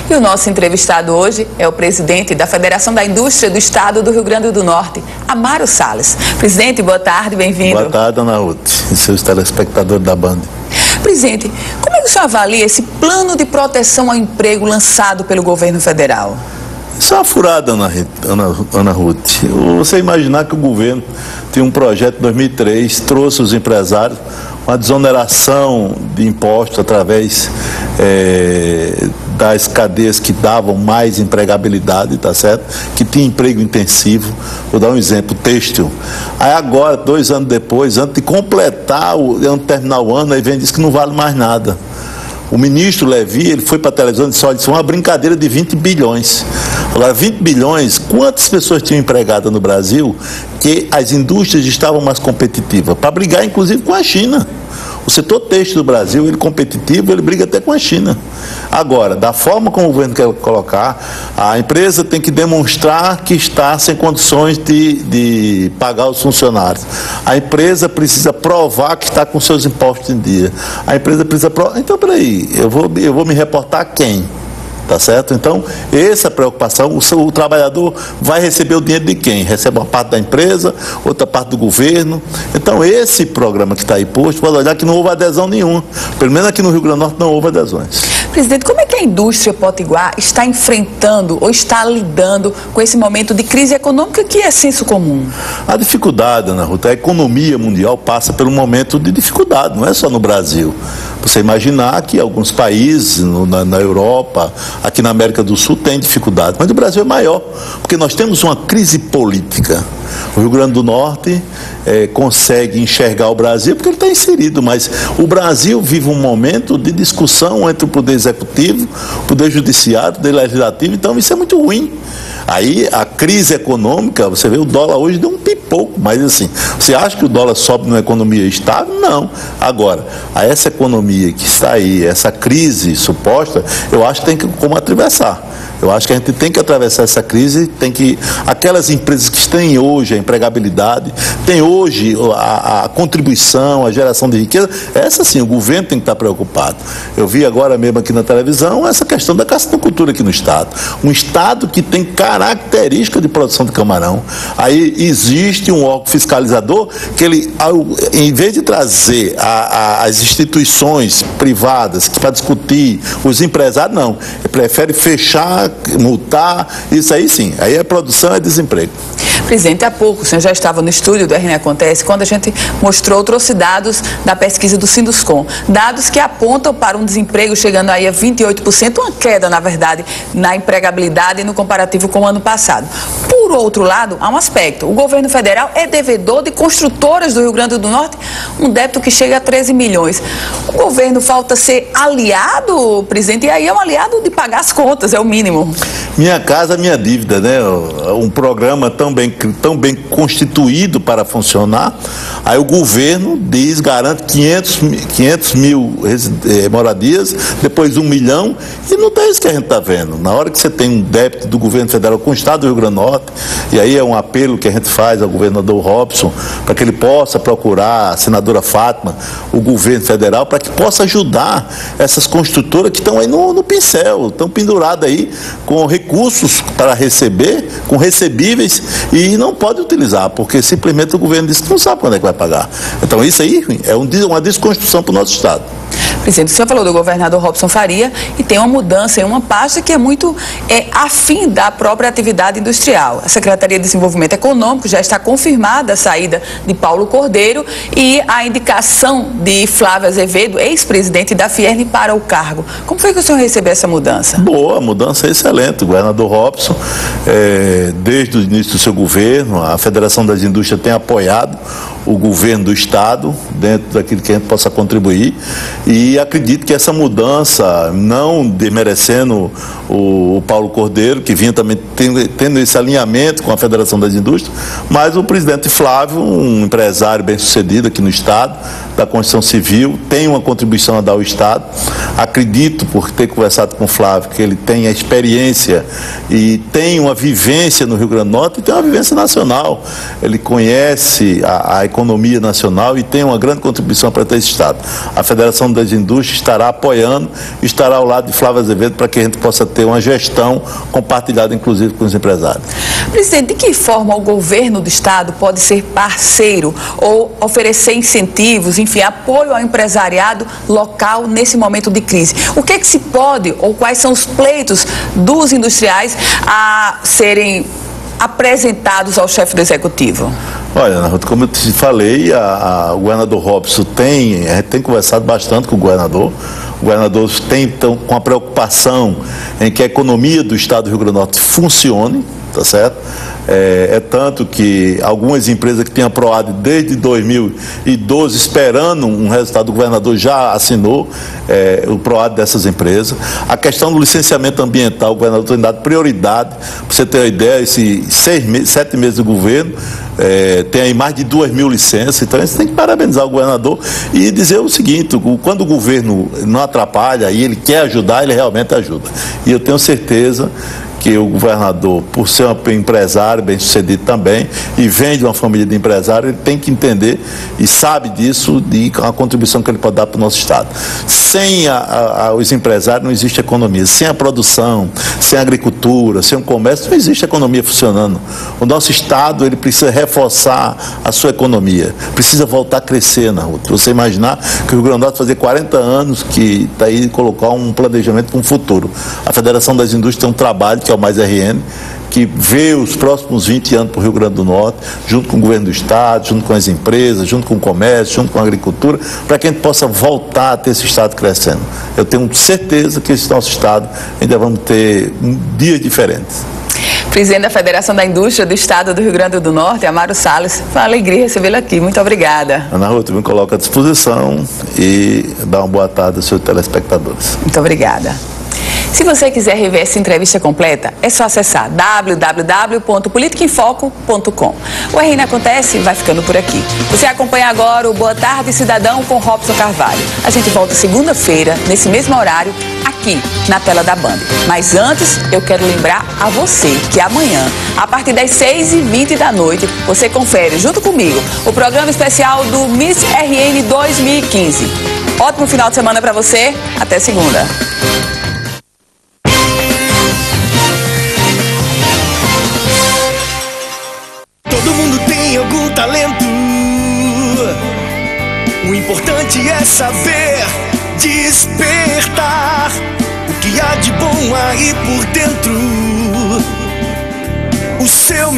E o nosso entrevistado hoje é o presidente da Federação da Indústria do Estado do Rio Grande do Norte, Amaro Salles. Presidente, boa tarde, bem-vindo. Boa tarde, Ana Ruth, e seus telespectadores da Band. Presidente, como é que o senhor avalia esse plano de proteção ao emprego lançado pelo governo federal? Isso é uma furada, Ana Ruth. Você imaginar que o governo tem um projeto em 2003, trouxe os empresários uma desoneração de impostos através das cadeias que davam mais empregabilidade, tá certo? Que tinha emprego intensivo. Vou dar um exemplo, têxtil. Aí agora, 2 anos depois, antes de completar, antes de terminar o ano, aí vem e diz que não vale mais nada. O ministro Levi, ele foi para a televisão e disse, olha, isso é uma brincadeira de 20 bilhões. Agora, 20 bilhões, quantas pessoas tinham empregada no Brasil que as indústrias estavam mais competitivas? Para brigar, inclusive, com a China. O setor têxtil do Brasil, ele é competitivo, ele briga até com a China. Agora, da forma como o governo quer colocar, a empresa tem que demonstrar que está sem condições de pagar os funcionários. A empresa precisa provar que está com seus impostos em dia. A empresa precisa provar. Então, peraí, eu vou me reportar a quem? Tá certo? Então, essa preocupação, o trabalhador vai receber o dinheiro de quem? Recebe uma parte da empresa, outra parte do governo. Então, esse programa que está aí posto, pode olhar que não houve adesão nenhuma. Pelo menos aqui no Rio Grande do Norte não houve adesões. Presidente, como é que a indústria potiguar está enfrentando ou está lidando com esse momento de crise econômica que é senso comum? A dificuldade, Ana Ruth, a economia mundial passa por um momento de dificuldade, não é só no Brasil. Você imaginar que alguns países na Europa, aqui na América do Sul, tem dificuldade, mas o Brasil é maior, porque nós temos uma crise política. O Rio Grande do Norte consegue enxergar o Brasil porque ele está inserido, mas o Brasil vive um momento de discussão entre o Poder Executivo, o Poder Judiciário, o Poder Legislativo, então isso é muito ruim. Aí a crise econômica, você vê o dólar hoje deu um pipoco, mas assim, você acha que o dólar sobe numa economia estável? Não. Agora, essa economia que está aí, essa crise suposta, eu acho que tem como atravessar. Eu acho que a gente tem que atravessar essa crise, aquelas empresas que têm hoje a empregabilidade, têm hoje a contribuição, a geração de riqueza, essa sim, o governo tem que estar preocupado. Eu vi agora mesmo aqui na televisão essa questão da caçicultura aqui no estado. Um estado que tem característica de produção de camarão. Aí existe um órgão fiscalizador que ele, em vez de trazer as instituições privadas para discutir os empresários, não. Ele prefere fechar, multar, isso aí sim. Aí a produção é desemprego. Presidente, há pouco o senhor já estava no estúdio do RN Acontece quando a gente trouxe dados da pesquisa do Sinduscom. Dados que apontam para um desemprego chegando aí a 28%, uma queda, na verdade, na empregabilidade no comparativo com o ano passado. Por outro lado, há um aspecto. O governo federal é devedor de construtoras do Rio Grande do Norte, um débito que chega a 13 milhões. O governo falta ser aliado, presidente, e aí é um aliado de pagar as contas, é o mínimo. Minha casa, minha dívida, né? Um programa tão bem constituído para funcionar, aí o governo garante 500 mil moradias, depois 1 milhão, e não é isso que a gente está vendo. Na hora que você tem um débito do governo federal com o estado do Rio Grande do Norte, e aí é um apelo que a gente faz ao governador Robson, para que ele possa procurar a senadora Fátima, o governo federal, para que possa ajudar essas construtoras que estão aí no pincel, estão penduradas aí com recursos para receber, com recebíveis, e não pode utilizar, porque simplesmente o governo disse que não sabe quando é que vai pagar. Então isso aí é uma desconstrução para o nosso estado. Presidente, o senhor falou do governador Robson Faria e tem uma mudança em uma pasta que é muito afim da própria atividade industrial. A Secretaria de Desenvolvimento Econômico já está confirmada a saída de Paulo Cordeiro e a indicação de Flávio Azevedo, ex-presidente da Fierne, para o cargo. Como foi que o senhor recebeu essa mudança? Boa, a mudança é excelente. O governador Robson, desde o início do seu governo, a Federação das Indústrias tem apoiado o governo do estado, dentro daquilo que a gente possa contribuir, e acredito que essa mudança, não desmerecendo o Paulo Cordeiro, que vinha também tendo esse alinhamento com a Federação das Indústrias, mas o presidente Flávio, um empresário bem-sucedido aqui no estado, da Constituição Civil, tem uma contribuição a dar ao Estado. Acredito, por ter conversado com o Flávio, que ele tem a experiência e tem uma vivência no Rio Grande do Norte e tem uma vivência nacional. Ele conhece a economia nacional e tem uma grande contribuição para esse Estado. A Federação das Indústrias estará apoiando, estará ao lado de Flávio Azevedo para que a gente possa ter uma gestão compartilhada, inclusive, com os empresários. Presidente, de que forma o governo do Estado pode ser parceiro ou oferecer incentivos, enfim, apoio ao empresariado local nesse momento de crise? O que é que se pode ou quais são os pleitos dos industriais a serem apresentados ao chefe do Executivo? Olha, como eu te falei, o governador Robson a gente tem conversado bastante com o governador. O governador tem, então, com a preocupação em que a economia do Estado do Rio Grande do Norte funcione, tá certo? É tanto que algumas empresas que têm a PROAD desde 2012 esperando um resultado, o governador já assinou o PROAD dessas empresas. A questão do licenciamento ambiental, o governador tem dado prioridade. Para você ter uma ideia, esses 7 meses do governo, tem aí mais de 2.000 licenças. Então, a gente tem que parabenizar o governador e dizer o seguinte: quando o governo não atrapalha e ele quer ajudar, ele realmente ajuda. E eu tenho certeza que o governador, por ser um empresário bem-sucedido também, e vem de uma família de empresários, ele tem que entender e sabe disso, de a contribuição que ele pode dar para o nosso Estado. Sem os empresários não existe economia. Sem a produção, sem a agricultura, sem o comércio, não existe economia funcionando. O nosso Estado, ele precisa reforçar a sua economia, precisa voltar a crescer na rua. Você imaginar que o Rio Grande do Norte fazer 40 anos que está aí colocar um planejamento para um futuro. A Federação das Indústrias tem um trabalho que é o Mais RN, que vê os próximos 20 anos para o Rio Grande do Norte, junto com o governo do Estado, junto com as empresas, junto com o comércio, junto com a agricultura, para que a gente possa voltar a ter esse Estado crescendo. Eu tenho certeza que esse nosso Estado ainda vamos ter dias diferentes. Presidente da Federação da Indústria do Estado do Rio Grande do Norte, Amaro Salles, foi uma alegria recebê-lo aqui. Muito obrigada. Ana Ruth, me coloco à disposição e dá uma boa tarde aos seus telespectadores. Muito obrigada. Se você quiser rever essa entrevista completa, é só acessar www.politicaemfoco.com. O RN Acontece vai ficando por aqui. Você acompanha agora o Boa Tarde Cidadão com Robson Carvalho. A gente volta segunda-feira, nesse mesmo horário, aqui na tela da Band. Mas antes, eu quero lembrar a você que amanhã, a partir das 6h20 da noite, você confere, junto comigo, o programa especial do Miss RN 2015. Ótimo final de semana para você. Até segunda. Algum talento. O importante é saber despertar o que há de bom aí por dentro. O seu